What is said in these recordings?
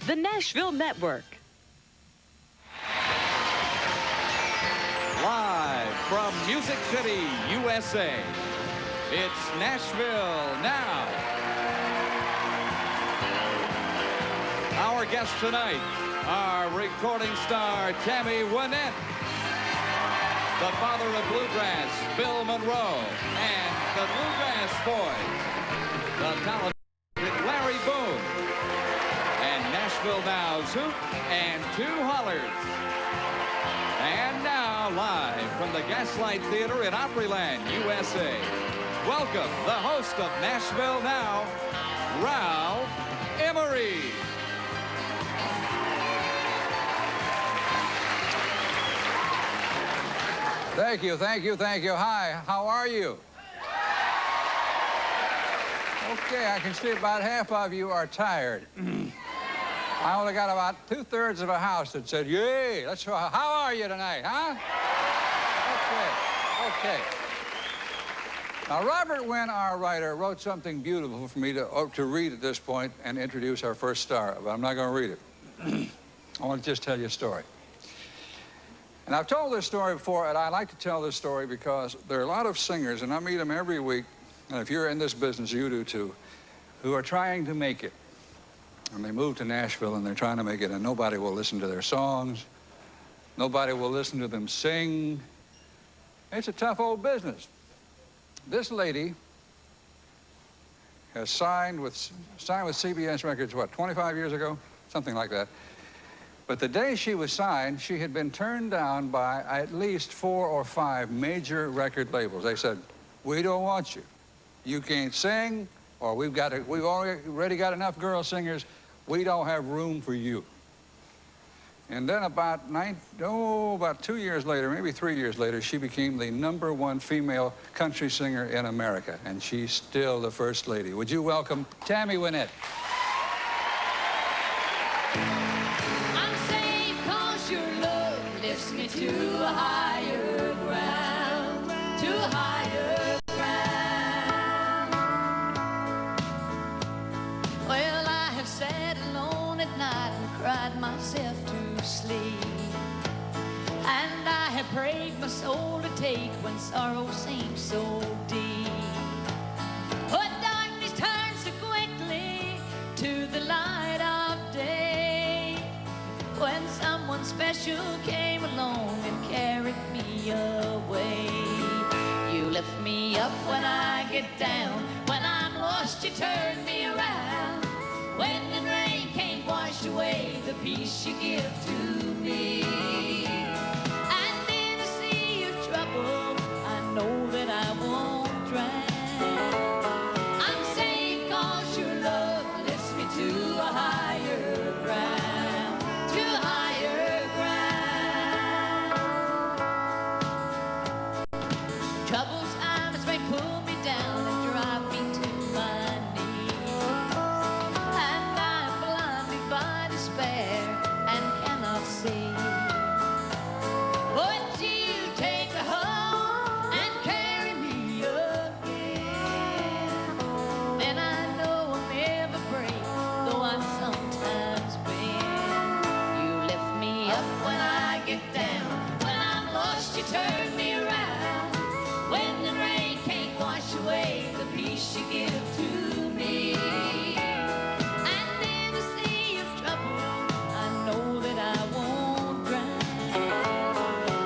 the Nashville Network. Live from Music City, USA, it's Nashville Now. Our guests tonight are recording star Tammy, Wynette, the father of bluegrass, Bill Monroe, and the Bluegrass Boys, the talented Larry Boone, and Nashville Now's Hoot and two Hollers. And now, live from the Gaslight Theater in Opryland, USA, welcome the host of Nashville Now, Ralph Emery. Thank you, thank you, thank you. Hi, how are you? Okay, I can see about half of you are tired. I only got about 2/3 of a house that said, yay, let's how are you tonight, huh? Okay. Now, Robert Wynne, our writer, wrote something beautiful for me to read at this point and introduce our first star, but I'm not going to read it. I want to just tell you a story. And I've told this story before, and I like to tell this story because there are a lot of singers, and I meet them every week, and if you're in this business, you do too, who are trying to make it. And they move to Nashville, and they're trying to make it, and nobody will listen to their songs. Nobody will listen to them sing. It's a tough old business. This lady has signed with CBS Records, what, 25 years ago? Something like that. But the day she was signed, she had been turned down by at least 4 or 5 major record labels. They said, we don't want you. You can't sing, or we've already got enough girl singers. We don't have room for you. And then about 2 years later, maybe 3 years later, she became the #1 female country singer in America, and she's still the first lady. Would you welcome Tammy Wynette? Me to a higher ground, to a higher ground. Well, I have sat alone at night and cried myself to sleep, and I have prayed my soul to take when sorrow seems so deep. But darkness turns so quickly to the light of day, when someone special came along and carried me away. You lift me up when I get down. When I'm lost, you turn me around. Wind and rain can't wash away the peace you give to me. And in a sea of trouble, I know that I won't drown. I'm safe 'cause your love lifts me to a higher ground, to a higher ground. Troubled times may pull me down and drive me to my knees, and I'm blinded by despair and cannot see. But you take the hold and carry me again. Then I know I'll never break, though I'm sometimes bend. You lift me up when I get down. When I'm lost, you turn me around. Wind and rain can't wash away the peace you give to me. And in a sea of trouble, I know that I won't drown.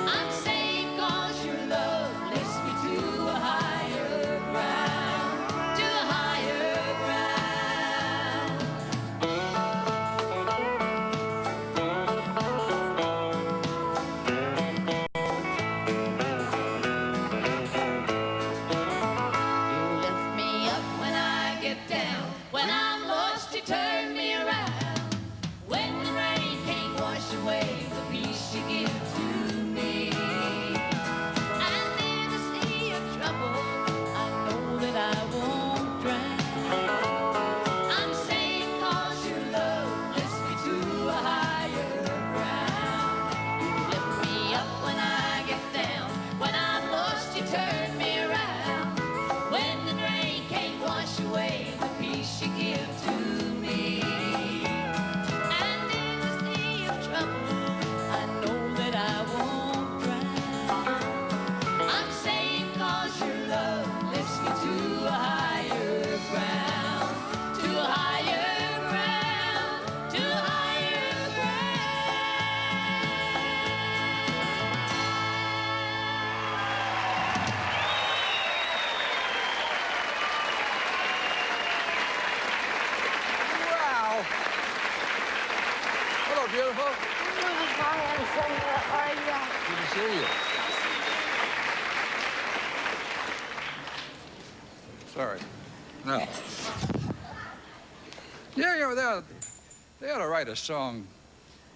I'm safe 'cause your love lifts me to a higher ground, to a higher ground. You lift me up when I get down. When I'm lost, you turn me around. Wind and rain can't wash away the peace you give to me. And in a sea of trouble, I know that I won't drown. I'm safe 'cause your love lifts me to a higher ground. You lift me up when I get down. When I'm lost, you turn me around. Wind and rain can't wash away the peace you give to me. beautiful? Hi, I'm Sonia. How are you? Good to see you. Sorry. No. Yeah, they ought to write a song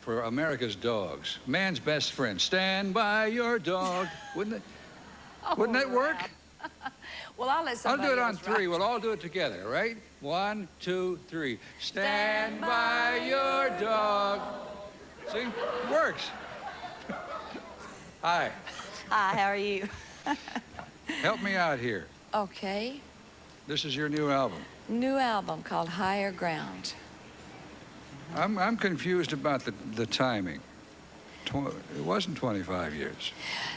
for America's dogs. Man's best friend. Stand by your dog. Wouldn't it? Wouldn't that work? Well, I'll let I'll somebody do it on else three. write. We'll all do it together, right? 1, 2, 3. Stand by your dog. See? It works. Hi. Hi, how are you? Help me out here. Okay. This is your new album. New album called Higher Ground. I'm confused about the timing. It wasn't 25 years.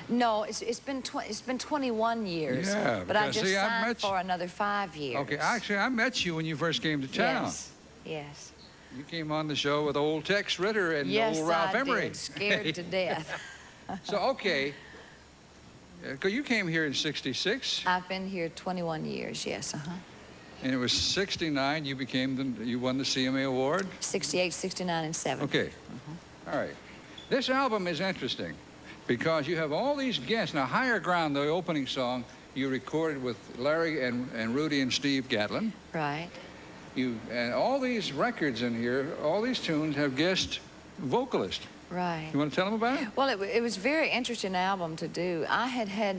No, it's been 21 years. Yeah, but I because, just see, I've signed met you- for another 5 years. Okay, actually, I met you when you first came to town. Yes. Yes. You came on the show with old Tex Ritter and Yes, old Ralph I Emery. did. Scared to death. So, okay. 'Cause you came here in 66, I've been here 21 years. Yes. and it was 69 you won the CMA Award. 68, 69, and 70. Okay. All right. This album is interesting because you have all these guests. Now, Higher Ground, the opening song, you recorded with Larry and Rudy and Steve Gatlin. Right. And all these records in here, all these tunes have guest vocalists. Right. You want to tell them about it? Well, it was a very interesting album to do. I had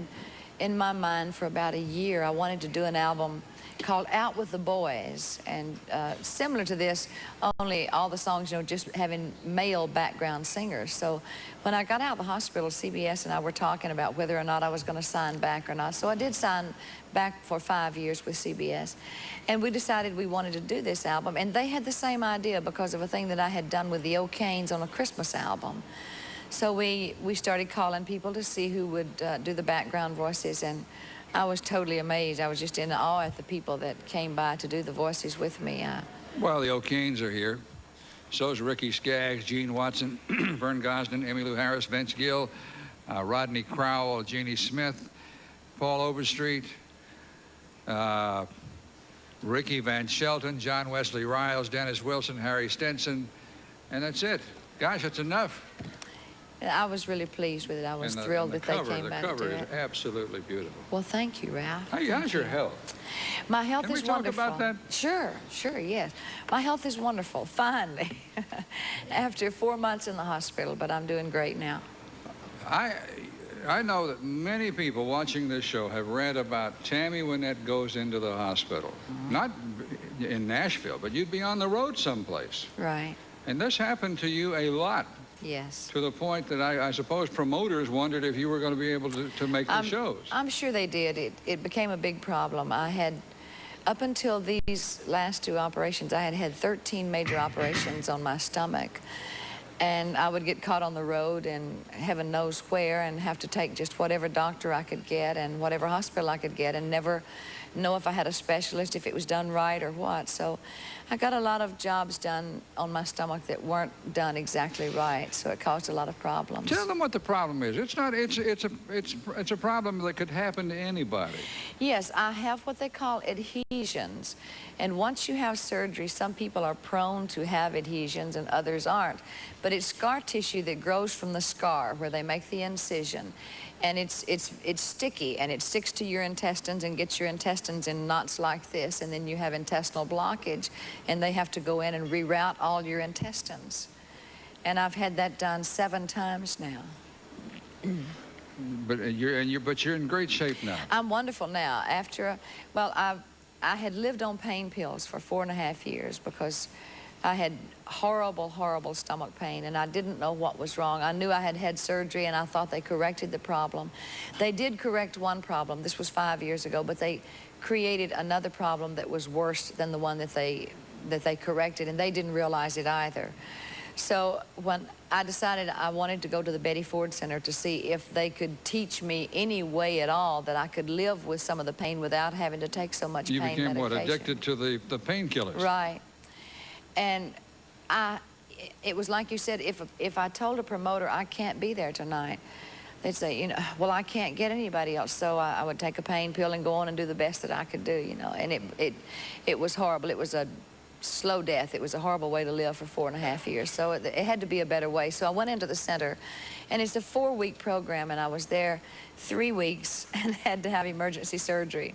in my mind for about a year, I wanted to do an album called Out with the Boys, and similar to this, only all the songs, just having male background singers. So when I got out of the hospital, CBS and I were talking about whether or not I was going to sign back or not. So I did sign back for 5 years with CBS, and we decided we wanted to do this album, and they had the same idea because of a thing that I had done with the O'Kanes on a Christmas album. So we started calling people to see who would do the background voices, and I was totally amazed. I was just in awe at the people that came by to do the voices with me. Well, the O'Kanes are here. So's Ricky Skaggs, Gene Watson, Vern Gosden, Emmylou Harris, Vince Gill, Rodney Crowell, Jeannie Smith, Paul Overstreet, Ricky Van Shelton, John Wesley Riles, Dennis Wilson, Harry Stinson, and that's it. Gosh, that's enough. I was really pleased with it. I was And thrilled that cover, they came by to do The cover it. is absolutely beautiful. Well, thank you, Ralph. How's your health? My health Can we is talk wonderful. about that? Sure, yes. My health is wonderful, finally. After 4 months in the hospital, but I'm doing great now. I know that many people watching this show have read about Tammy Wynette goes into the hospital. Not in Nashville, but you'd be on the road someplace. Right. And this happened to you a lot. Yes. To the point that I suppose promoters wondered if you were going to be able to make the shows. I'm sure they did. It became a big problem. I had, up until these last 2 operations, I had had 13 major operations on my stomach. And I would get caught on the road and heaven knows where and have to take just whatever doctor I could get and whatever hospital I could get and never know if I had a specialist, if it was done right or what. So I got a lot of jobs done on my stomach that weren't done exactly right, so it caused a lot of problems. Tell them what the problem is. It's a problem that could happen to anybody. Yes, I have what they call adhesions. And once you have surgery, some people are prone to have adhesions and others aren't. But it's scar tissue that grows from the scar where they make the incision. And it's sticky, and it sticks to your intestines and gets your intestines in knots like this, and then you have intestinal blockage, and they have to go in and reroute all your intestines. And I've had that done 7 times now. But you're in great shape now. I'm wonderful now. I had lived on pain pills for 4.5 years because I had horrible, horrible stomach pain, and I didn't know what was wrong. I knew I had had surgery, and I thought they corrected the problem. They did correct one problem. This was 5 years ago, but they created another problem that was worse than the one that they corrected, and they didn't realize it either. So when I decided I wanted to go to the Betty Ford Center to see if they could teach me any way at all that I could live with some of the pain without having to take so much pain medication. You became, what, addicted to the painkillers? Right. And it was like you said, if I told a promoter I can't be there tonight, they'd say, well, I can't get anybody else. So I would take a pain pill and go on and do the best that I could do, And it was horrible. It was a slow death. It was a horrible way to live for 4.5 years. So it had to be a better way. So I went into the center, and it's a 4-week program, and I was there 3 weeks and had to have emergency surgery.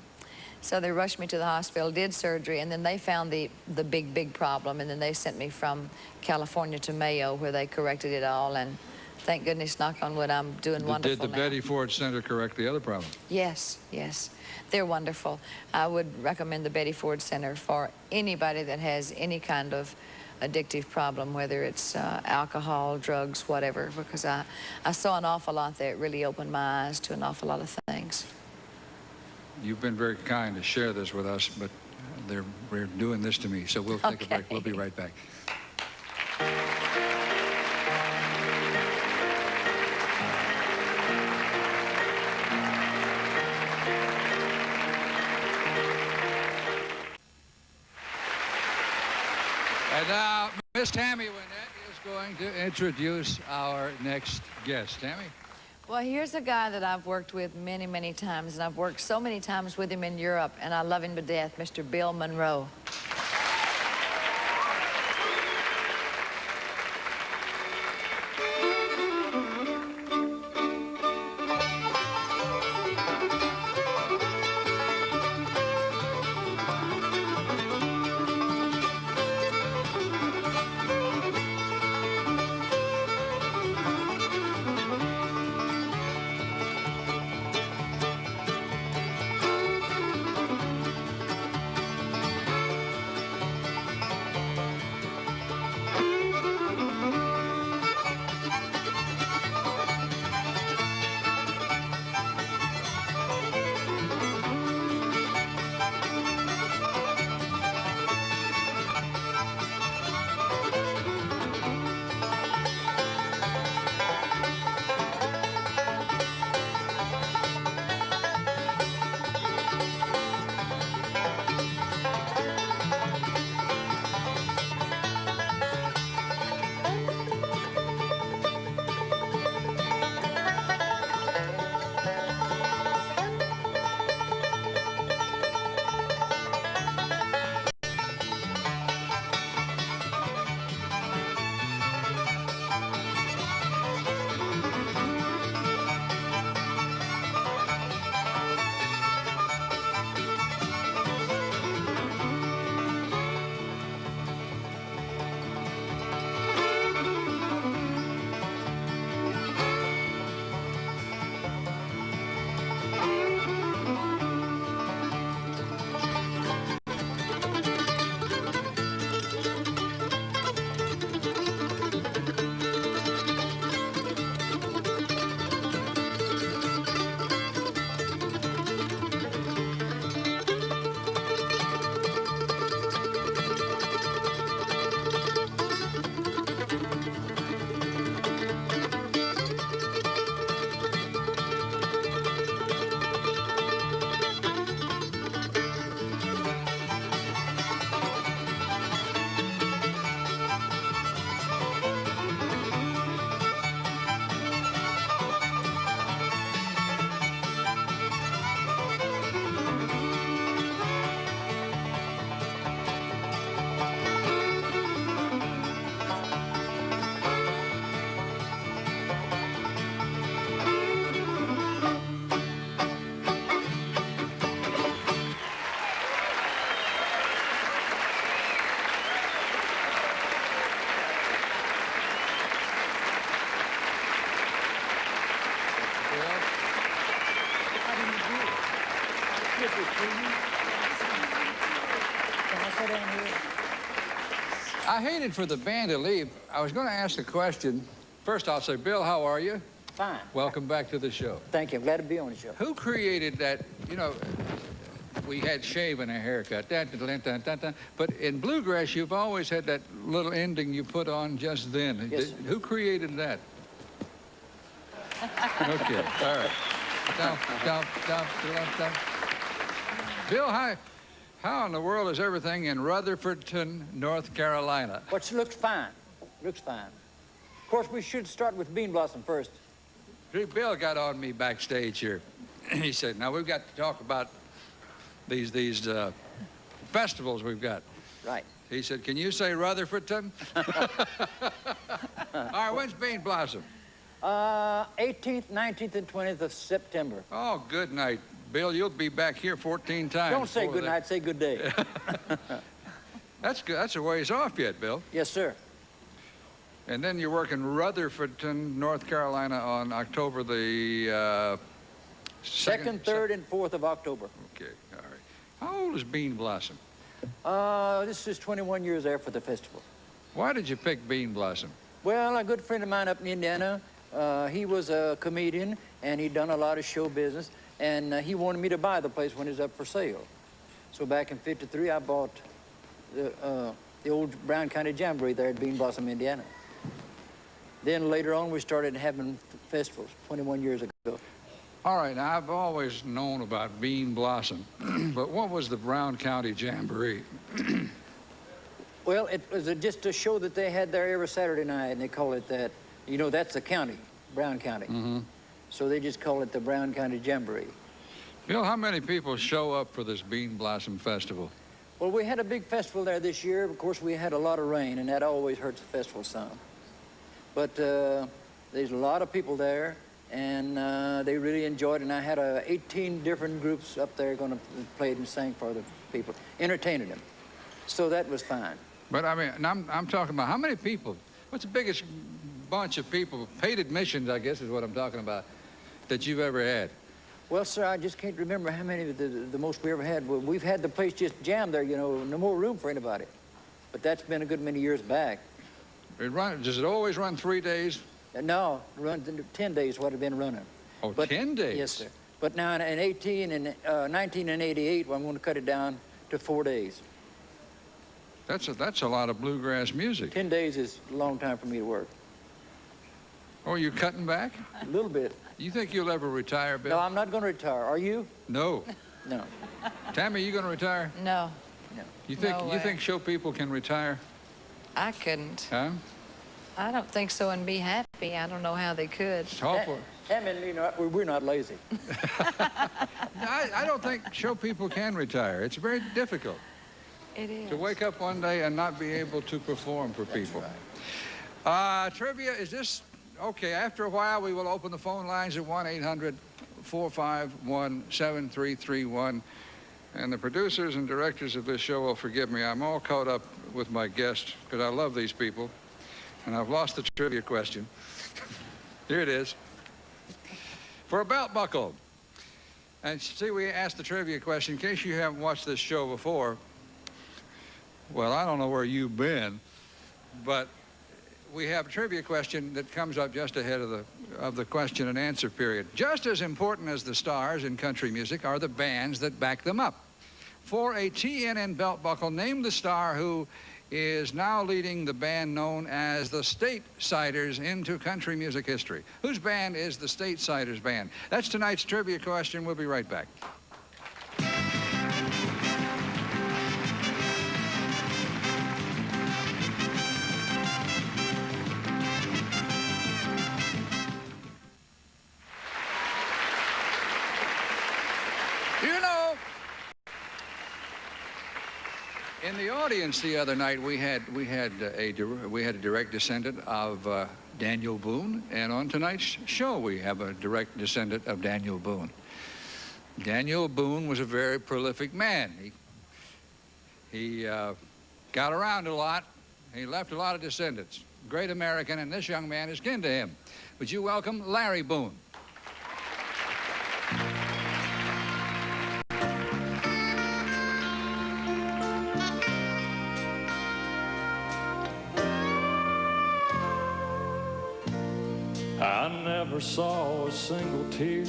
So they rushed me to the hospital, did surgery, and then they found the big problem, and then they sent me from California to Mayo, where they corrected it all, and thank goodness, knock on wood, I'm doing wonderful Did the now. Betty Ford Center correct the other problem? Yes, yes. They're wonderful. I would recommend the Betty Ford Center for anybody that has any kind of addictive problem, whether it's alcohol, drugs, whatever, because I saw an awful lot there. It really opened my eyes to an awful lot of things. You've been very kind to share this with us, but we're doing this to me, so we'll take a break. We'll be right back. And now, Miss Tammy Wynette is going to introduce our next guest. Tammy? Well, here's a guy that I've worked with many, many times, and I've worked so many times with him in Europe, and I love him to death, Mr. Bill Monroe. I hated for the band to leave. I was going to ask a question. First, I'll say, Bill, how are you? Fine. Welcome back to the show. Thank you. I'm glad to be on the show. Who created that, you know, we had shave and a haircut, but in bluegrass, you've always had that little ending you put on just then. Yes. Who created that? Okay, all right. Bill, how in the world is everything in Rutherfordton, North Carolina? Which looks fine. Looks fine. Of course, we should start with Bean Blossom first. Bill got on me backstage here. He said, now we've got to talk about these festivals we've got. Right. He said, can you say Rutherfordton? All right, when's Bean Blossom? 18th, 19th, and 20th of September. Oh, good night. Bill, you'll be back here 14 times. Don't say good night, say good day. That's good. That's a ways off yet, Bill. Yes, sir. And then you're working Rutherfordton, North Carolina on October the 2nd, 3rd, and 4th of October. Okay, all right. How old is Bean Blossom? This is 21 years there for the festival. Why did you pick Bean Blossom? Well, a good friend of mine up in Indiana, he was a comedian, and he'd done a lot of show business, and he wanted me to buy the place when it was up for sale. So back in '53, I bought the old Brown County Jamboree there at Bean Blossom, Indiana. Then later on, we started having festivals 21 years ago. All right, now I've always known about Bean Blossom, but what was the Brown County Jamboree? Well, it was just a show that they had there every Saturday night, and they call it that. You know, that's the county, Brown County. Mm-hmm. So they just call it the Brown County Jamboree. Bill, how many people show up for this Bean Blossom Festival? Well, we had a big festival there this year. Of course, we had a lot of rain, and that always hurts the festival some. But there's a lot of people there, and they really enjoyed it. And I had 18 different groups up there going to play and sing for the people, entertaining them. So that was fine. But I mean, I'm talking about how many people? What's the biggest bunch of people, paid admissions, I guess is what I'm talking about, that you've ever had? Well, sir, I just can't remember how many, the most we ever had. Well, we've had the place just jammed there, you know, no more room for anybody. But that's been a good many years back. Does it always run 3 days? No, 10 days what it's been running. Oh, but, 10 days? Yes, sir. But now in 18 and 19 and 88, well, I'm going to cut it down to 4 days. That's a lot of bluegrass music. 10 days is a long time for me to work. Oh, you cutting back? A little bit. You think you'll ever retire, Bill? No, I'm not going to retire. Are you? No. No. Tammy, you going to retire? No, No. You think No you way. think show people can retire? I couldn't. Huh? I don't think so and be happy. I don't know how they could. It's awful. Tammy and me, we're not lazy. I don't think show people can retire. It's very difficult It is. to wake up one day and not be able to perform for people. Trivia, is this okay? After a while, we will open the phone lines at 1-800-451-7331. And the producers and directors of this show will forgive me. I'm all caught up with my guests because I love these people. And I've lost the trivia question. Here it is. For a belt buckle. And see, we asked the trivia question in case you haven't watched this show before. Well, I don't know where you've been, but we have a trivia question that comes up just ahead of the question and answer period. Just as important as the stars in country music are the bands that back them up. For a TNN belt buckle, name the star who is now leading the band known as the State-Siders into country music history. Whose band is the State-Siders Band? That's tonight's trivia question. We'll be right back. You know, in the audience the other night, we had a direct descendant of Daniel Boone, and on tonight's show we have a direct descendant of Daniel Boone. Daniel Boone was a very prolific man. He got around a lot. He left a lot of descendants. Great American, and this young man is kin to him. Would you welcome Larry Boone? I never saw a single tear.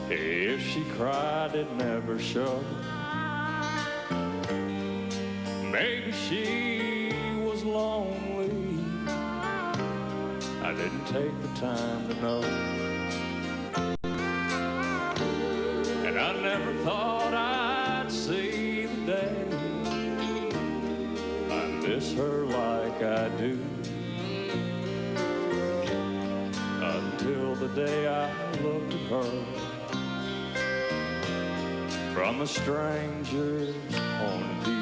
If she cried, it never showed. Maybe she was lonely. I didn't take the time to know. And I never thought I'd see the day I miss her like I do. Until the day I looked at her from a stranger's point of view.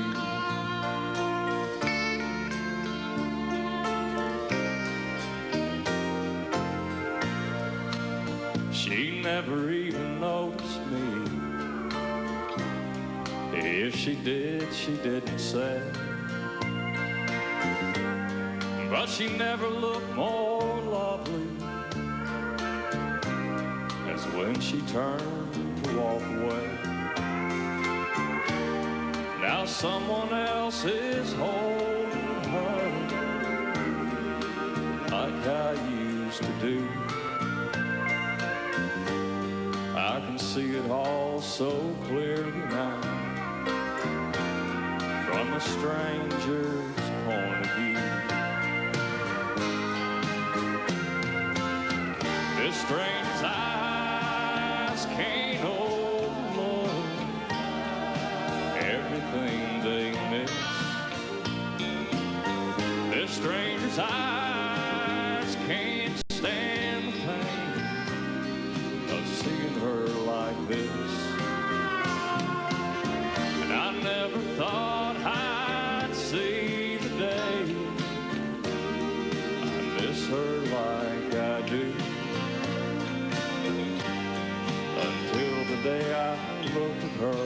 She never even noticed me. If she did, she didn't say. But she never looked more lovely as when she turned to walk away. Now someone else is holding her like I used to do. I can see it all so clearly now, from a stranger's point of view. This stranger's eyes can't overlook everything they miss. This stranger's eyes can't stand the pain of seeing her like this. And I never thought I'd see the day I miss her like I do, until the day I look at her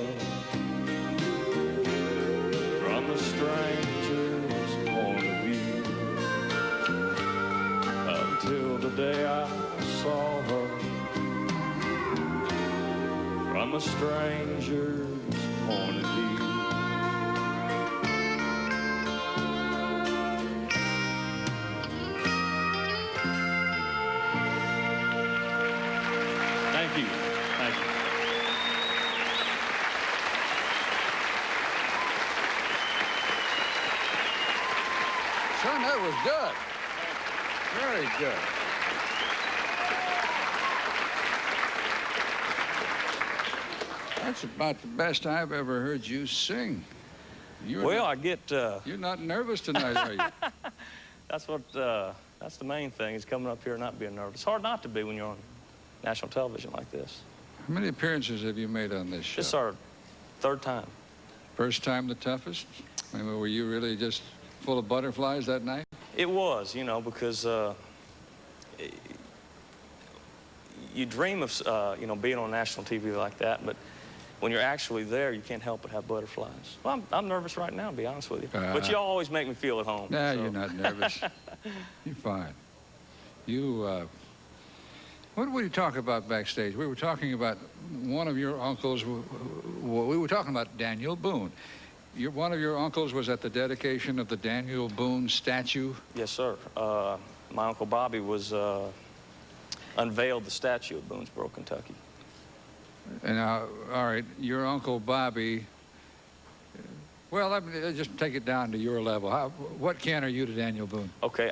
from a stranger's point of view. Until the day I saw her from a stranger's point of view. Thank you. Thank you. Son, that was good. Very good. That's about the best I've ever heard you sing. Well, I get... You're not nervous tonight, are you? That's what... that's the main thing, is coming up here and not being nervous. It's hard not to be when you're on national television like this. How many appearances have you made on this show? This is our third time. First time the toughest? I mean, were you really just full of butterflies that night? It was, you know, because you dream of, you know, being on national TV like that, but when you're actually there, you can't help but have butterflies. Well, I'm nervous right now, to be honest with you. But you always make me feel at home. Nah, so. you're not nervous. You're fine. You, what did we talk about backstage? We were talking about one of your uncles. We were talking about Daniel Boone. One of your uncles was at the dedication of the Daniel Boone statue? Yes, sir. My Uncle Bobby was unveiled the statue of Boonesboro, Kentucky. And all right, your Uncle Bobby, well, let me just take it down to your level. What kin are you to Daniel Boone? Okay,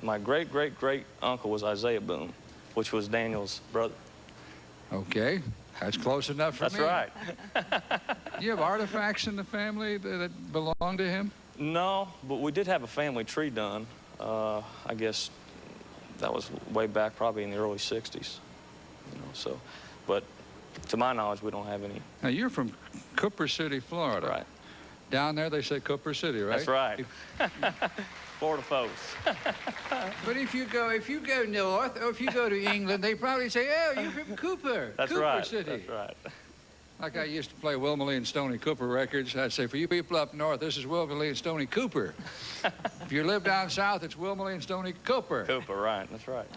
my great-great-great-uncle was Isaiah Boone, which was Daniel's brother. Okay, that's close enough for That's me. right. Do you have artifacts in the family that belong to him? No, but we did have a family tree done. I guess that was way back, probably in the early 60s. You know, so, but to my knowledge, we don't have any. Now, you're from Cooper City, Florida. Right. Down there, they say Cooper City, right? That's right. Florida folks. But if you go north, or if you go to England, they probably say, "Oh, you're from Cooper." That's Cooper right. City. That's right. Like I used to play Wilma and Stoney Cooper records. I'd say, for you people up north, this is Wilma and Stoney Cooper. If you live down south, it's Wilma and Stoney Cooper. Cooper, right. That's right.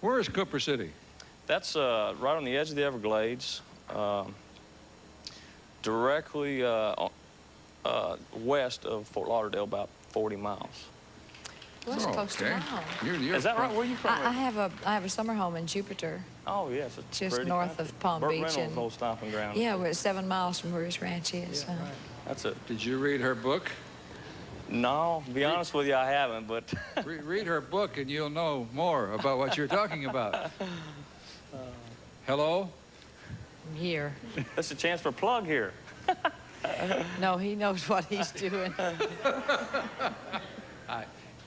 Where is Cooper City? That's right on the edge of the Everglades, directly west of Fort Lauderdale, about 40 miles. Well, it's close to my home. You're Is that right? Where are you from? I have a summer home in Jupiter. Oh, yes. It's Just pretty north country. of Palm Burt Beach Reynolds' and- old stomping ground. Yeah, we're 7 miles from where his ranch is. Yeah, right. That's it. Did you read her book? No, to be honest with you, I haven't, but... Read her book and you'll know more about what you're talking about. Hello? I'm here. That's a chance for a plug here. No, he knows what he's doing.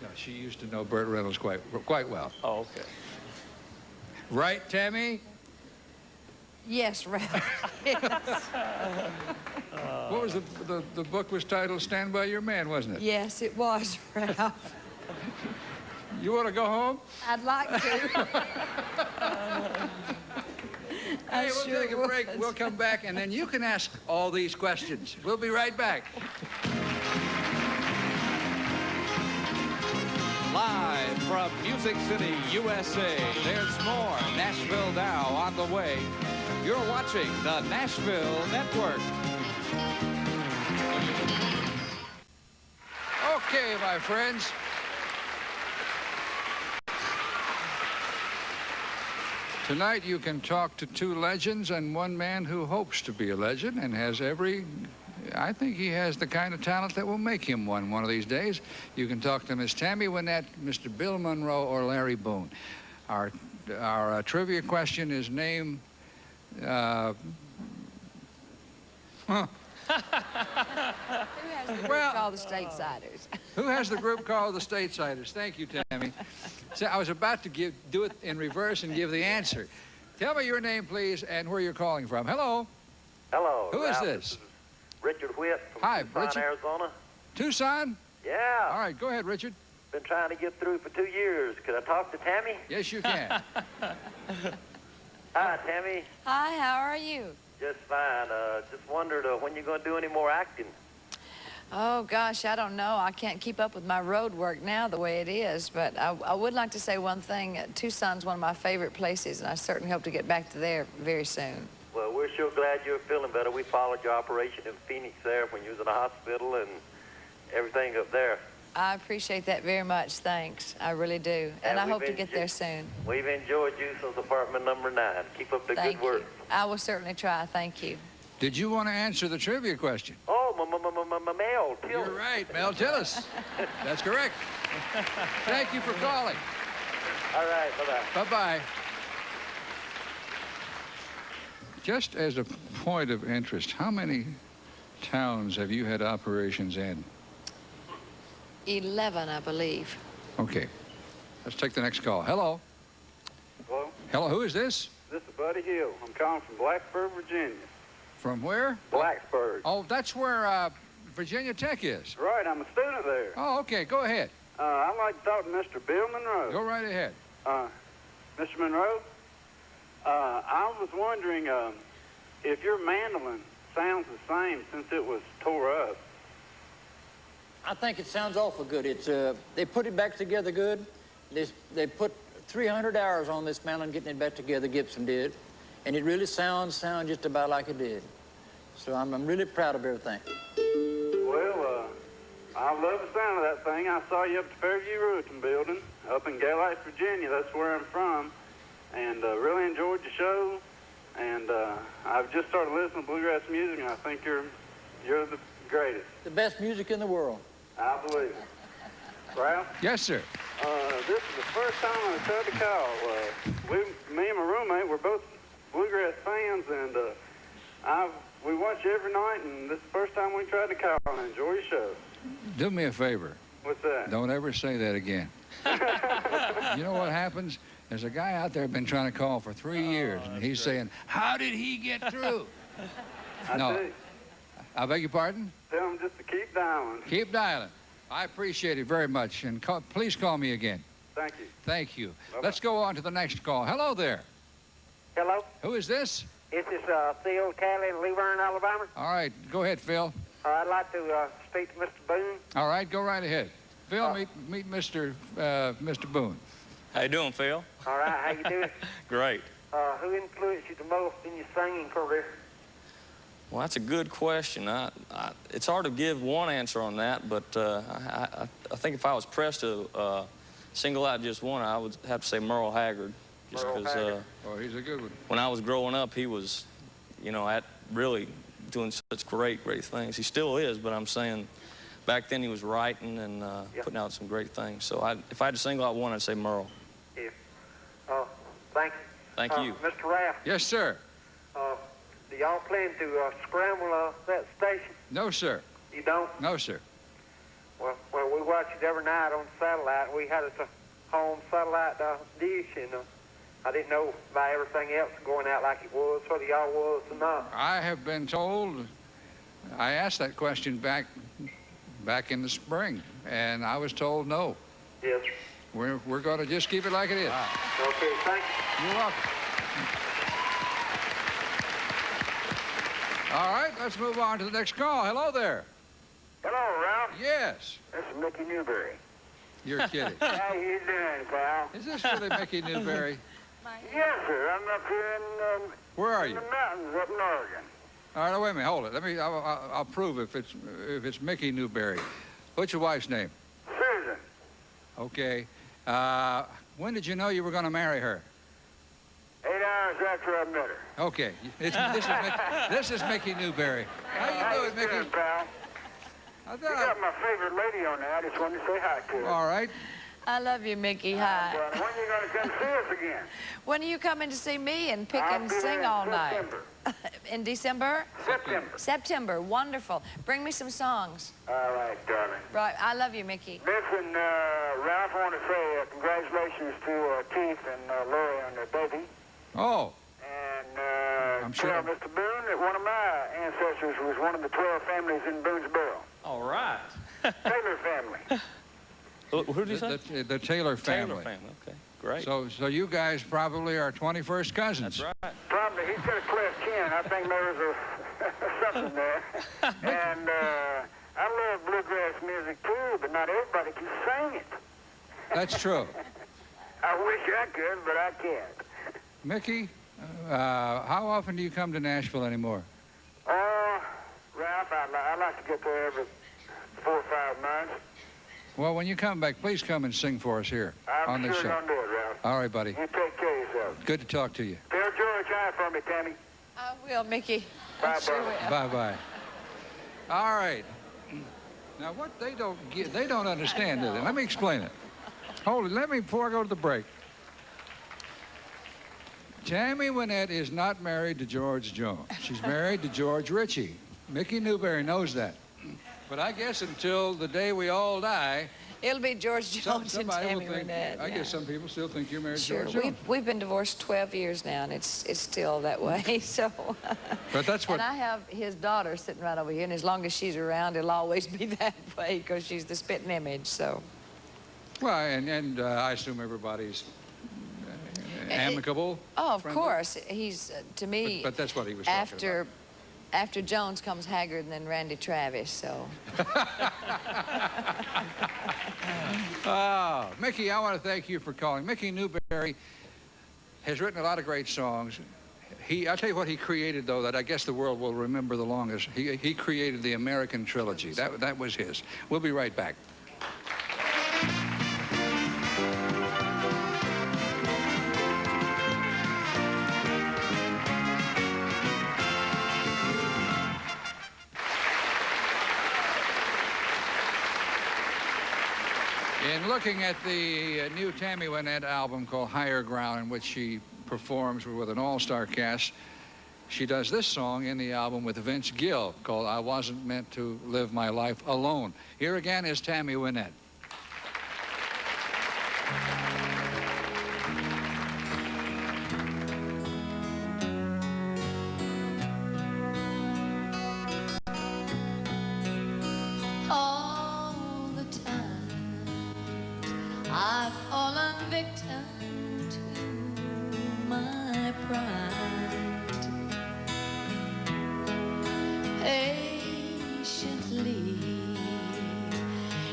No, she used to know Burt Reynolds quite well. Oh, okay. Right, Tammy? Yes, Ralph. Yes. What was the book was titled Stand By Your Man, wasn't it? Yes, it was, Ralph. You want to go home? I'd like to. Hey, we'll take a break. We'll come back, and then you can ask all these questions. We'll be right back. Live from Music City, USA, there's more Nashville Now on the way. You're watching the Nashville Network. Okay, my friends. Tonight you can talk to two legends and one man who hopes to be a legend and has I think he has the kind of talent that will make him one of these days. You can talk to Miss Tammy Wynette, Mr. Bill Monroe, or Larry Boone. Our trivia question is name... Who has the group called the Stateside? Who has the group called the Stateside? Thank you, Tammy. So I was about to do it in reverse and give the answer. Tell me your name, please, and where you're calling from. Hello. Hello. Who is Ralph, this? is Richard Whitt from Hi, Tucson, Richard. Arizona. Tucson? Yeah. All right, go ahead, Richard. Been trying to get through for 2 years. Could I talk to Tammy? Yes, you can. Hi, Tammy. Hi, how are you? Just fine. Just wondered when you're going to do any more acting. Oh, gosh, I don't know. I can't keep up with my road work now the way it is, but I would like to say one thing. Tucson's one of my favorite places, and I certainly hope to get back to there very soon. Well, we're sure glad you're feeling better. We followed your operation in Phoenix there when you was in the hospital and everything up there. I appreciate that very much. Thanks. I really do. And I hope to get there soon. We've enjoyed you since apartment number 9. Keep up the good work. You. I will certainly try. Thank you. Did you want to answer the trivia question? Oh, Mel Tillis. You're right, Mel Tillis. That's correct. Thank you for calling. All right, bye-bye. Bye-bye. Just as a point of interest, how many towns have you had operations in? 11, I believe. Okay. Let's take the next call. Hello. Hello? Hello, who is this? This is Buddy Hill. I'm calling from Blacksburg, Virginia. From where? Blacksburg. Oh, that's where Virginia Tech is. Right, I'm a student there. Oh, okay, go ahead. I'd like to talk to Mr. Bill Monroe. Go right ahead. Mr. Monroe, I was wondering if your mandolin sounds the same since it was tore up. I think it sounds awful good. It's they put it back together good. They put 300 hours on this mandolin getting it back together, Gibson did, and it really sounds just about like it did. So I'm really proud of everything. Well, I love the sound of that thing. I saw you up at Fairview Rewton Building up in Galice, Virginia. That's where I'm from, and really enjoyed the show. And I've just started listening to bluegrass music, and I think you're the greatest. The best music in the world. I believe it. Ralph? Yes, sir. This is the first time I tried to call. Me and my roommate, we're both bluegrass fans, and we watch you every night, and this is the first time we tried to call, and I enjoy your show. Do me a favor. What's that? Don't ever say that again. You know what happens? There's a guy out there been trying to call for 3 years, and he's saying, how did he get through? No. I beg your pardon? Tell him just to keep dialing. Keep dialing. I appreciate it very much, and please call me again. Thank you. Thank you. Bye-bye. Let's go on to the next call. Hello there. Hello? Who is this? This is Phil Talley in Leverne, Alabama. All right, go ahead, Phil. I'd like to speak to Mr. Boone. All right, go right ahead. Phil, meet Mr. Boone. How you doing, Phil? All right, how you doing? Great. Who influenced you the most in your singing career? Well, that's a good question. It's hard to give one answer on that, but I think if I was pressed to single out just one, I would have to say Merle Haggard. Just because Oh, he's a good one. when I was growing up, he was, really doing such great things. He still is, but I'm saying back then he was writing and putting out some great things. So if I had to single out one, I'd say Merle. Yeah. Thank you. Thank you. Mr. Raff, Yes, sir. do y'all plan to scramble that station? No, sir. You don't? No, sir. Well, we watch it every night on satellite. We had it a home satellite dish, and I didn't know by everything else going out like it was, whether y'all was or not. I have been told, I asked that question back in the spring, and I was told no. Yes. We're going to just keep it like it is. Wow. Okay, thank you. You're welcome. All right, let's move on to the next call. Hello there. Hello, Ralph. Yes. This is Mickey Newberry. You're kidding. How you doing, pal? Is this really Mickey Newberry? Yes, sir. I'm up here in Where are in you? the mountains up in Oregon. All right, wait a minute. Hold it. I'll prove if it's Mickey Newberry. What's your wife's name? Susan. Okay. When did you know you were going to marry her? 8 hours after I met her. Okay. This is Mickey Newberry. How you doing, Mickey? Doing, pal? I You thought got my favorite lady on there. I just wanted to say hi to her. All right. I love you, Mickey. Hi. When are you going to come see us again? When are you coming to see me and pick I'll and be there sing in all night? September. In December? September. September. Wonderful. Bring me some songs. All right, darling. Right. I love you, Mickey. Listen, Ralph, I want to say congratulations to Keith and Lori on their baby. Oh, And I'm sure. tell Mr. Boone that one of my ancestors was one of the 12 families in Boonesboro. All right. Taylor family. Who did you say? The Taylor family. Taylor family. Okay, great. So you guys probably are 21st cousins. That's right. Probably, he's got a cleft chin. I think there's something there. And I love bluegrass music too, but not everybody can sing it. That's true. I wish I could, but I can't. Mickey, how often do you come to Nashville anymore? Ralph, I like to get there every 4 or 5 months. Well, when you come back, please come and sing for us here on I'm this sure show. gonna do it, Ralph. All right, buddy. You take care of yourself. Good to talk to you. Tell George hi for me, Tammy. I will, Mickey. Bye, I sure darling. will. Bye-bye. All right. Now, what they don't understand, do they? Let me explain it. Hold it. Before I go to the break. Tammy Wynette is not married to George Jones. She's married to George Ritchie. Mickey Newberry knows that. But I guess until the day we all die, It'll be George Jones and somebody Tammy will think. Wynette. I guess some people still think you're married Sure. to George Jones. We've been divorced 12 years now, and it's still that way. So. But that's what. And I have his daughter sitting right over here, and as long as she's around, it'll always be that way because she's the spitting image. So. Well, and I assume everybody's amicable. Oh, of friendly? course. He's to me. But that's what he was talking about. After Jones comes Haggard and then Randy Travis. So. Mickey, I want to thank you for calling. Mickey Newberry has written a lot of great songs. I'll tell you what he created, though, that I guess the world will remember the longest. He created the American Trilogy. That was his. We'll be right back. In looking at the new Tammy Wynette album called Higher Ground, in which she performs with an all-star cast, she does this song in the album with Vince Gill called I Wasn't Meant to Live My Life Alone. Here again is Tammy Wynette. All the time I've fallen victim to my pride. Patiently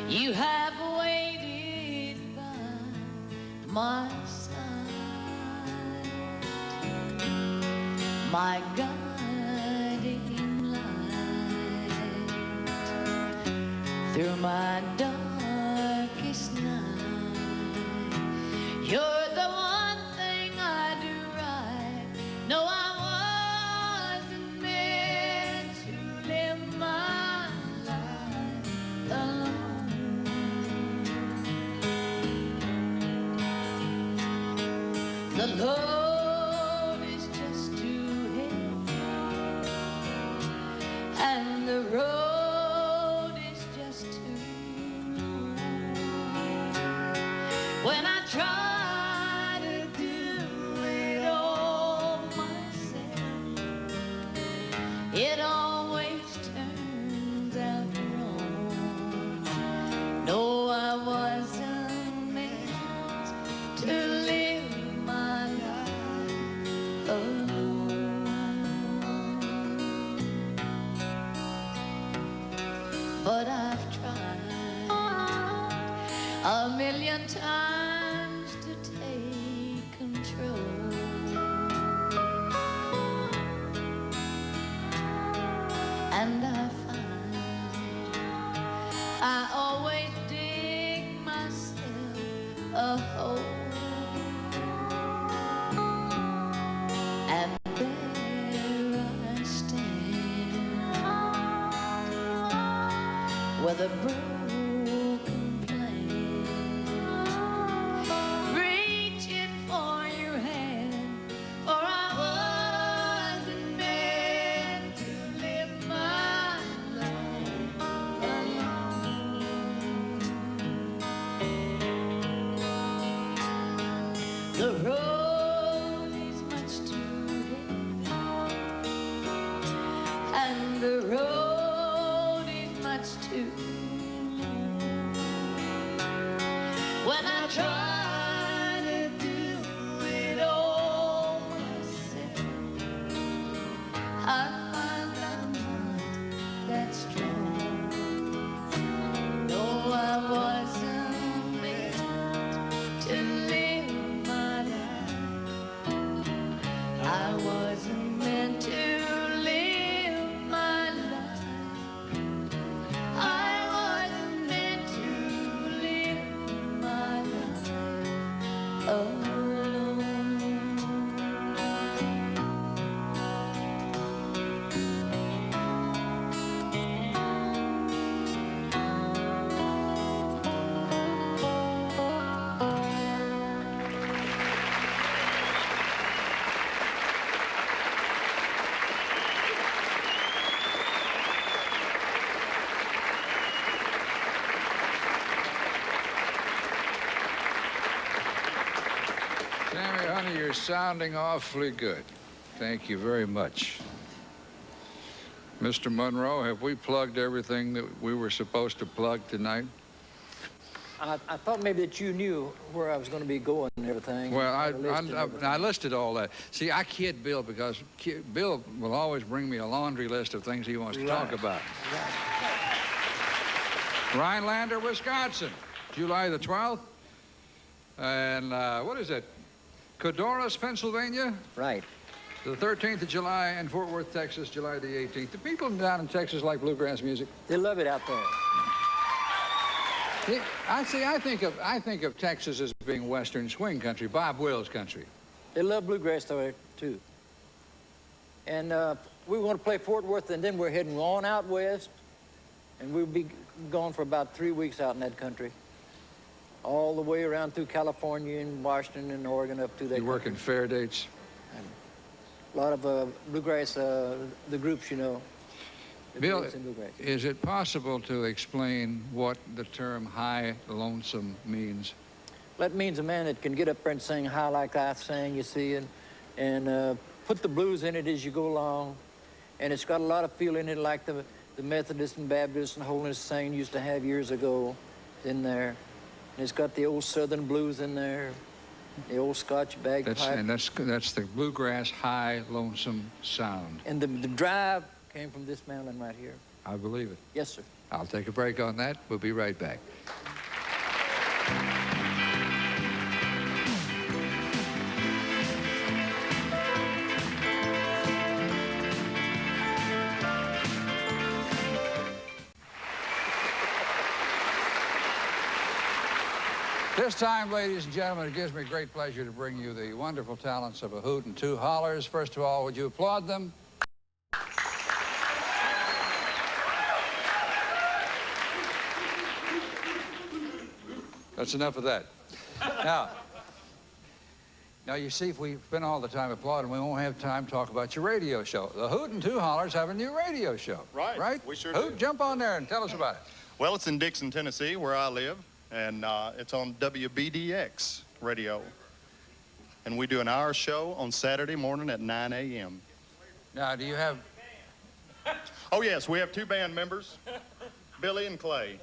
you have waited by my side, my guiding light through my darkest night. You're the one thing I do right. No, I wasn't meant to live my life alone. The load is just too heavy, and the road is just too long. When I try to do a million times to take control. And I find I always dig myself a hole. And there I stand with a broken plan, reaching for your hand, for I wasn't meant to live my life alone. The road is much too heavy, and the road is much too long. When I try to do it all myself, I find I'm not that strong. No, I wasn't meant to live my life. I wasn't meant to live my life. I wasn't meant to live my life alone. Tammy, honey, you're sounding awfully good. Thank you very much. Mr. Monroe, have we plugged everything that we were supposed to plug tonight? I thought maybe that you knew where I was going to be going and everything. Well, I listed everything. I listed all that. See, I kid Bill because Bill will always bring me a laundry list of things he wants to talk about. Rhinelander, Wisconsin, July the 12th. And what is it? Codoras, Pennsylvania? Right. The 13th of July, and Fort Worth, Texas, July the 18th. The people down in Texas like bluegrass music. They love it out there. I think of Texas as being Western swing country, Bob Wills country. They love bluegrass there, too. And we want to play Fort Worth, and then we're heading on out west, and we'll be gone for about 3 weeks out in that country. All the way around through California and Washington and Oregon up to that. You working fair dates? A lot of bluegrass, the groups, you know. Bill, is it possible to explain what the term high lonesome means? That means a man that can get up there and sing high like I sang, you see, and put the blues in it as you go along. And it's got a lot of feel in it like the Methodists and Baptists and Holiness sang used to have years ago in there. And it's got the old Southern blues in there, the old Scotch bagpipe. That's the bluegrass high lonesome sound. And the drive came from this mountain right here. I believe it. Yes, sir. I'll take a break on that. We'll be right back. This time, ladies and gentlemen, it gives me great pleasure to bring you the wonderful talents of a Hoot and two Hollers. First of all, would you applaud them? That's enough of that. Now, you see, if we spend all the time applauding, we won't have time to talk about your radio show. The Hoot and two Hollers have a new radio show. Right. We sure Hoot, do. jump on there and tell us about it. Well, it's in Dixon, Tennessee, where I live, and it's on WBDX radio. And we do an hour show on Saturday morning at 9 a.m. Now, do you have... Oh, yes, we have two band members, Billy and Clay.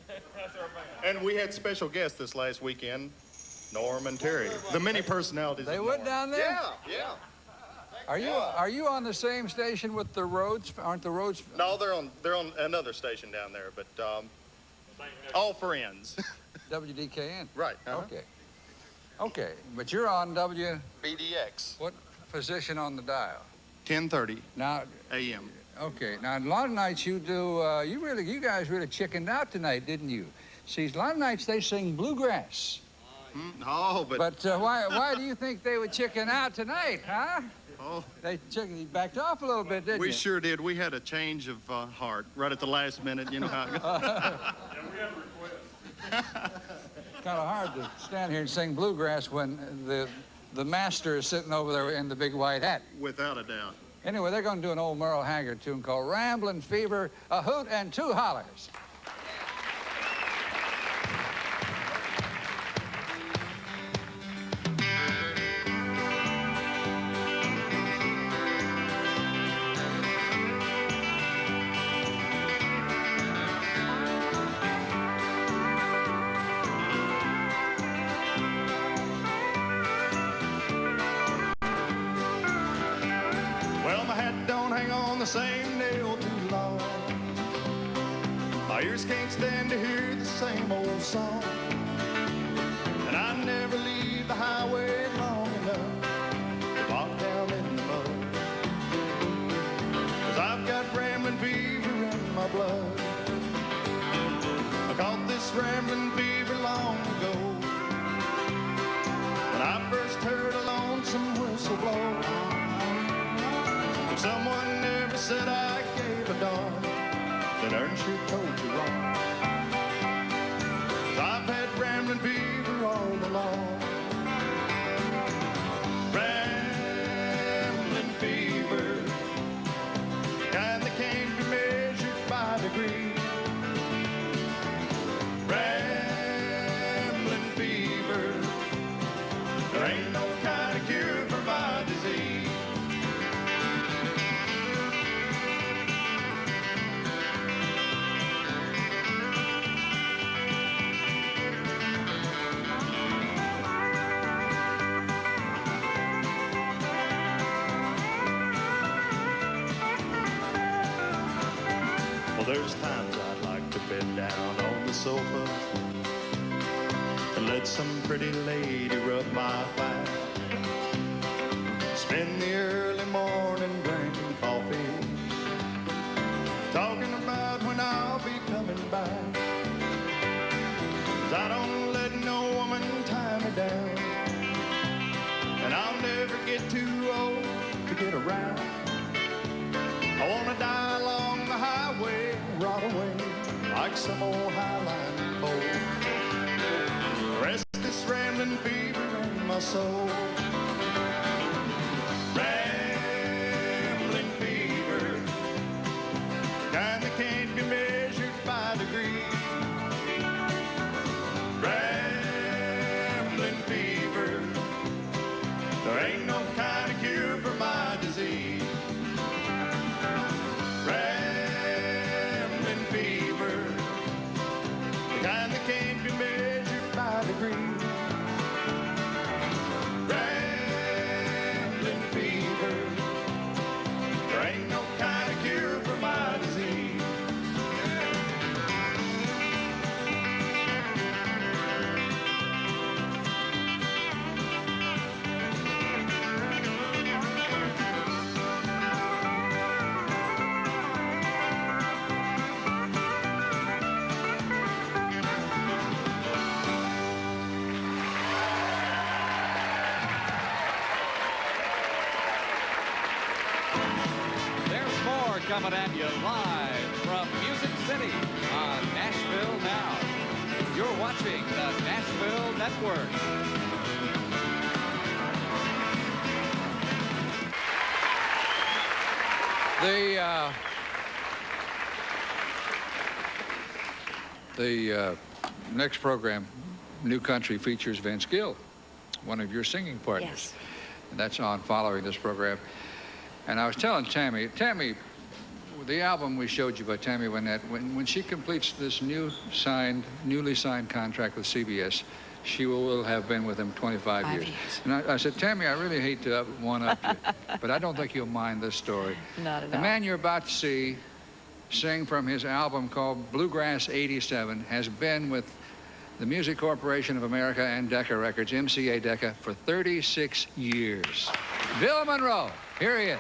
And we had special guests this last weekend, Norm and Terry, the many personalities. They went down there? Yeah. Are you on the same station with the Rhodes? Aren't the Rhodes? No, they're on another station down there, but all friends. WDKN? Right. Okay. Okay, but you're on BDX. what position on the dial? 10:30 Now, a.m. okay, now a lot of nights you do, you guys really chickened out tonight, didn't you? See, a lot of nights they sing bluegrass. Oh, but Why do you think they would chicken out tonight, huh? oh, They backed off a little bit, didn't we you? sure did. We had a change of heart right at the last minute. You know how it goes. Kind of hard to stand here and sing bluegrass when the master is sitting over there in the big white hat. Without a doubt. Anyway, they're going to do an old Merle Haggard tune called Ramblin' Fever, a Hoot and Two Hollers. Well, my hat don't hang on the same nail too long. My ears can't stand to hear the same old song. And I never leave the highway long enough to walk down in the mud. 'Cause I've got rambling fever in my blood. I caught this rambling fever long ago when I first heard a lonesome whistle blow. If someone never said I gave a darn, then Ern sure told you wrong. 'Cause I've had rambling fever all along. Rambling fever, kind that can't be measured by degree. Rambling fever, there ain't no kind of cure for my disease. Well, there's times I'd like to bed down on the sofa and let some pretty lady rub my back. Spend the early morning drinking coffee, talking about when I'll be coming back. 'Cause I don't let no woman tie me down, and I'll never get too old to get around. I wanna die along the highway, rot away like some old highline pole. Rest this rambling fever in my soul. Rambling fever, kind that can't be measured by degree. Rambling fever, there ain't no kind of cure for my disease. Rambling fever, the kind that can't be measured by degree. Rambling fever, there ain't no kind of cure for my disease. There's more coming at you live from Music City on Nashville Now. You're watching the Nashville Network. The next program, New Country, features Vince Gill, one of your singing partners. Yes. And that's on following this program. And I was telling Tammy, the album we showed you by Tammy Wynette, when she completes this newly signed contract with CBS, she will have been with him 25 years. And I said, Tammy, I really hate to one-up you, but I don't think you'll mind this story. Not at all. The man you're about to see sing from his album called Bluegrass '87 has been with the Music Corporation of America and Decca Records, MCA Decca, for 36 years. Bill Monroe, here he is.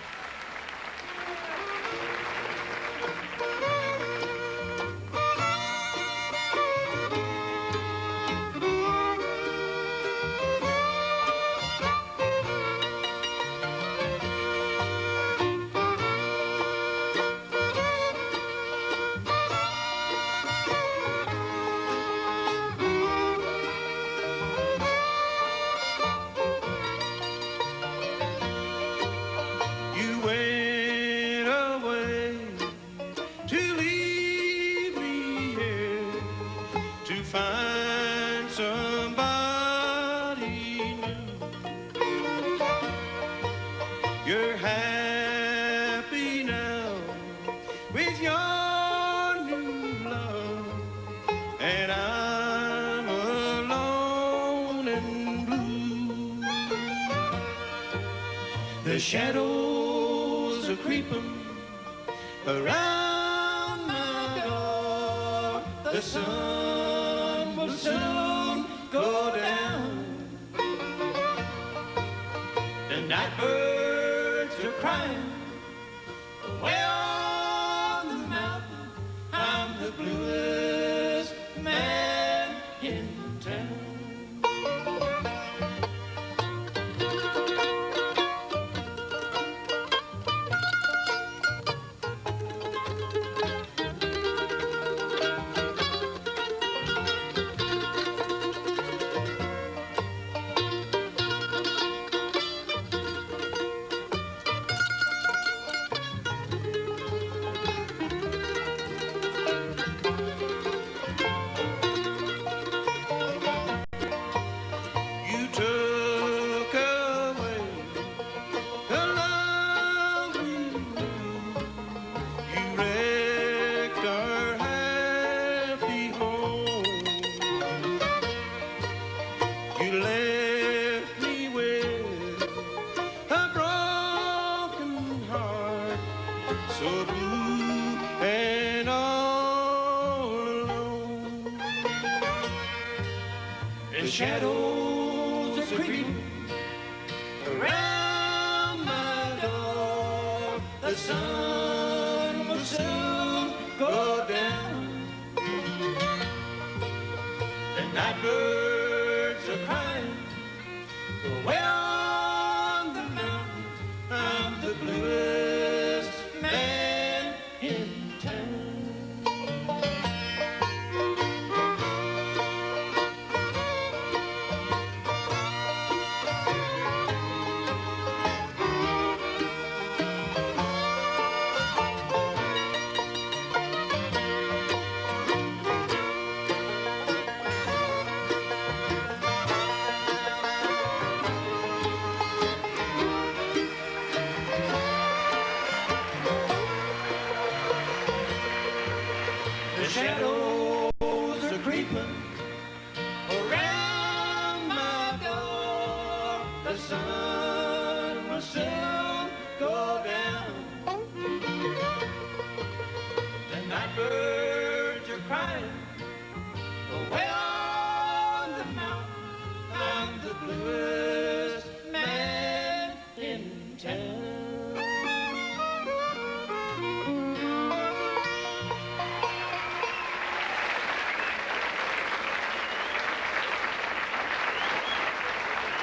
The shadows are creeping around my door. The sun will soon go down. The night birds are crying away on the mountain. I'm the bluest man in town. Shadows are creeping around my door. The sun will soon go down. The night birds are crying away on the mountain. I'm the bluest man in town. Shadows are creeping around my door. The sun will soon go down. The night birds are crying away on the mountain. I'm the bluest man in town.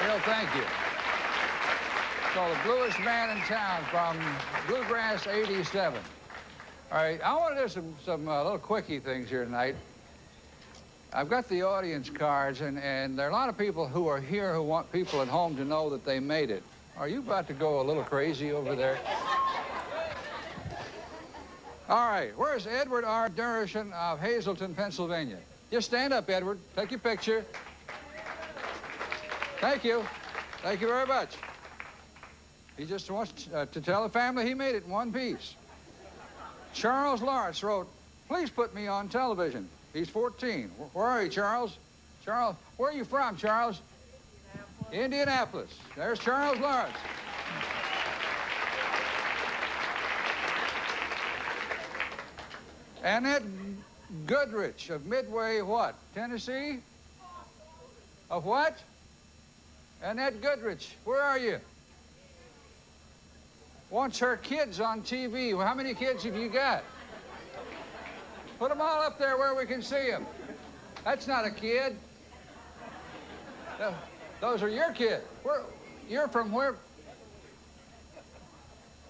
Bill, thank you. So the bluest man in town from Bluegrass 87. All right, I want to do some little quickie things here tonight. I've got the audience cards, and there are a lot of people who are here who want people at home to know that they made it. Are you about to go a little crazy over there? All right, where's Edward R. Durishan of Hazleton, Pennsylvania? Just stand up, Edward. Take your picture. Thank you. Thank you very much. He just wants to tell the family he made it in one piece. Charles Lawrence wrote, "Please put me on television." He's 14. Where are you, Charles? Charles, where are you from, Charles? Indianapolis. There's Charles Lawrence. Annette Goodrich of Midway, what? Tennessee? Of what? Annette Goodrich, where are you? Wants her kids on TV. Well, how many kids have you got? Put them all up there where we can see them. That's not a kid. Those are your kids. You're from where?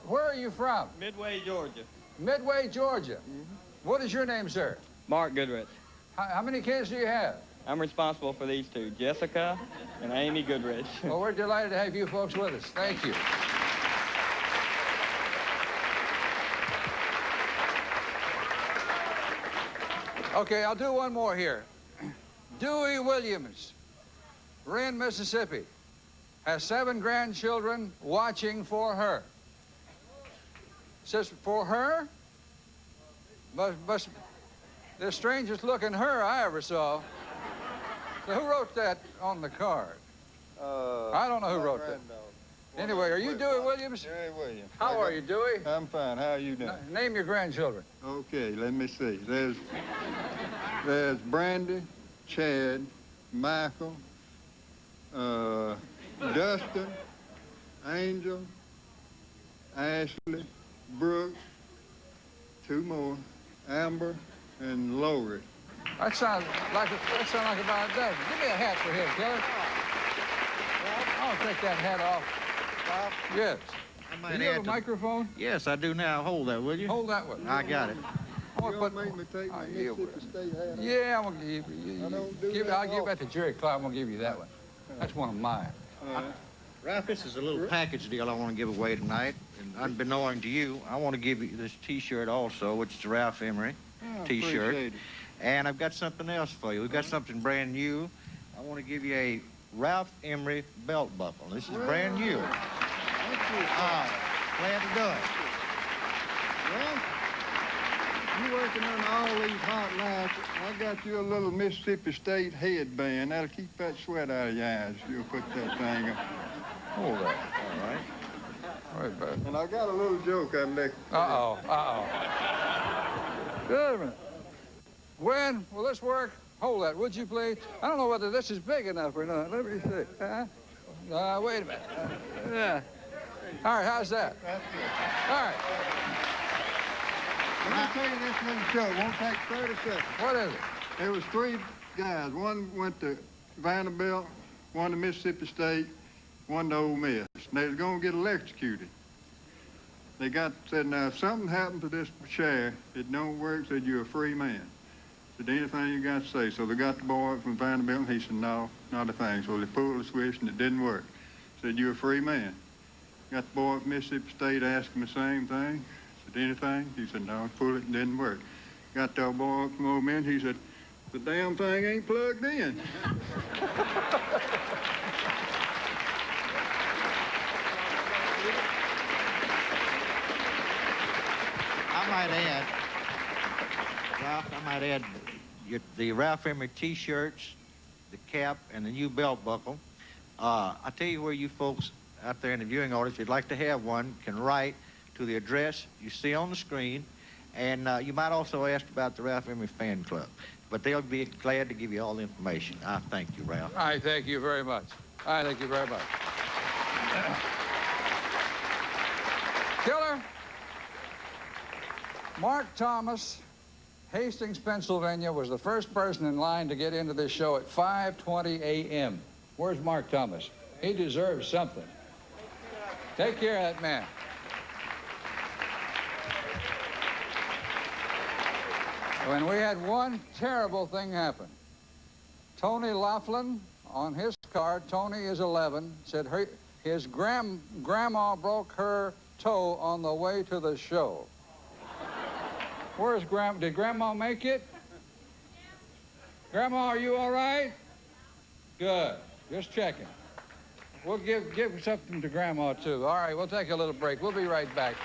Where are you from? Midway, Georgia. Midway, Georgia. What is your name, sir? Mark Goodrich. How many kids do you have? I'm responsible for these two, Jessica and Amy Goodrich. Well, we're delighted to have you folks with us. Thank you. Okay, I'll do one more here. Dewey Williams, Wren, Mississippi, has 7 grandchildren watching for her. Says for her? But the strangest looking her I ever saw. So who wrote that on the card? I don't know who wrote that. Anyway, are you Dewey Williams? Dewey Williams. How are you, Dewey? I'm fine. How are you doing? Name your grandchildren. Okay, let me see. There's Brandy, Chad, Michael, Dustin, Angel, Ashley, Brooke, 2 more, Amber, and Lori. That sounds like about a dozen. Give me a hat for him, Keller. I'll take that hat off. Yes. Do you have a microphone? Yes, I do now. Hold that, will you? Hold that one. I got it. I want to put. Make me take my Mississippi State hat off. Yeah, I'm gonna give you. I'll give that to Jerry Clark. I'm gonna give you that one. That's one of mine. Ralph, this is a little package deal I want to give away tonight. And unbeknown to you, I want to give you this T-shirt also, which is a Ralph Emery T-shirt. Appreciate it. And I've got something else for you. We've got something brand new. I want to give you a Ralph Emery belt buckle. This is brand new. Glad to do it. Well, you working on all these hot lights. I got you a little Mississippi State headband. That'll keep that sweat out of your eyes. You'll put that thing on. Hold that. All right. All right, bud. And I got a little joke I'd like to Uh-oh. Wait a minute. When will this work? Hold that, would you, please? I don't know whether this is big enough or not. Let me see. Wait a minute. Yeah. All right, how's that? That's it. All right. Let me tell you this little joke. Won't take 30 seconds. What is it? There was 3 guys. One went to Vanderbilt, one to Mississippi State, one to Ole Miss. And they was going to get electrocuted. They said, now, if something happened to this chair, it don't work, said, you're a free man. Said, anything you got to say. So they got the boy from Vanderbilt, and he said, no, not a thing. So they pulled the switch, and it didn't work. Said, you're a free man. Got the boy from Mississippi State asking the same thing. Said, anything? He said, no, pull it, and didn't work. Got the boy from Ole Miss, he said, the damn thing ain't plugged in. I might add the Ralph Emery T-shirts, the cap, and the new belt buckle. I'll tell you where you folks out there in the viewing audience, if you'd like to have one, can write to the address you see on the screen. And you might also ask about the Ralph Emery Fan Club. But they'll be glad to give you all the information. I thank you, Ralph. I thank you very much. I thank you very much. Killer, Mark Thomas, Hastings, Pennsylvania, was the first person in line to get into this show at 5:20 a.m. Where's Mark Thomas? He deserves something. Take care of that man. When we had one terrible thing happen. Tony Laughlin, on his card, Tony is 11, said his grandma broke her toe on the way to the show. Where's Grandma? Did Grandma make it? Grandma, are you all right? Good. Just checking. We'll give something to Grandma, too. All right, we'll take a little break. We'll be right back.